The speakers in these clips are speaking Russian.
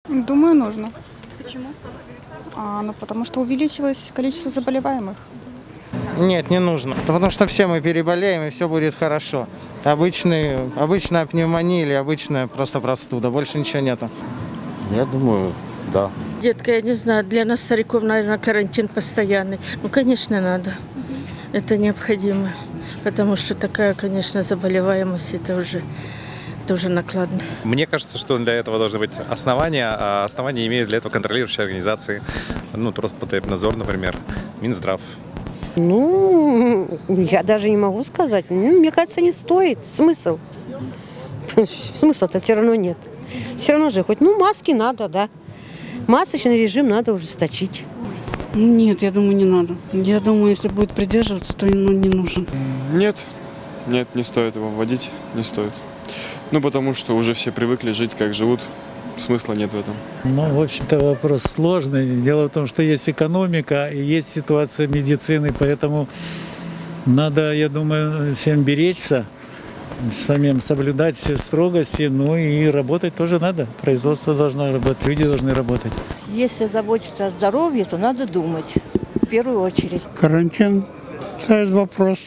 Думаю, нужно. Почему? Потому что увеличилось количество заболеваемых. Нет, не нужно. Потому что все мы переболеем, и все будет хорошо. Обычная пневмония или обычная просто простуда. Больше ничего нету. Я думаю, да. Детка, я не знаю, для нас, стариков, наверное, карантин постоянный. Ну, конечно, надо. Это необходимо. Потому что такая, конечно, заболеваемость, это уже накладно. Мне кажется, что для этого должны быть основания, а основания имеют для этого контролирующие организации. Роспотребнадзор, например, Минздрав. Я даже не могу сказать. Мне кажется, не стоит. Смысл? Смысла-то все равно нет. Все равно же хоть, маски надо, да. Масочный режим надо ужесточить. Нет, я думаю, не надо. Я думаю, если будет придерживаться, то не нужен. Нет, не стоит его вводить, не стоит. Потому что уже все привыкли жить, как живут. Смысла нет в этом. В общем-то, вопрос сложный. Дело в том, что есть экономика и есть ситуация медицины, поэтому надо, я думаю, всем беречься, самим соблюдать все строгости, и работать тоже надо. Производство должно работать, люди должны работать. Если заботиться о здоровье, то надо думать в первую очередь. Карантин ставит вопрос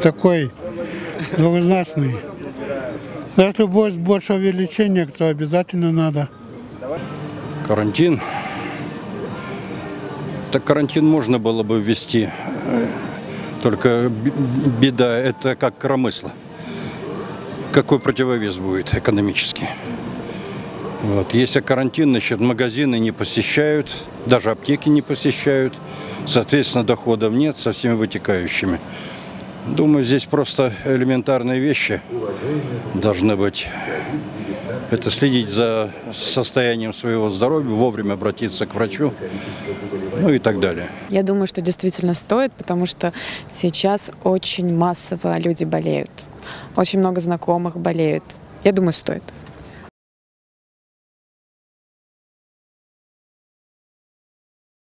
такой двузначный. Если будет больше увеличения, то обязательно надо. Карантин. Так карантин можно было бы ввести. Только беда, это как коромысло. Какой противовес будет экономический? Если карантин, значит, магазины не посещают, даже аптеки не посещают. Соответственно, доходов нет со всеми вытекающими. Думаю, здесь просто элементарные вещи должны быть. Это следить за состоянием своего здоровья, вовремя обратиться к врачу, и так далее. Я думаю, что действительно стоит, потому что сейчас очень массово люди болеют. Очень много знакомых болеют. Я думаю, стоит.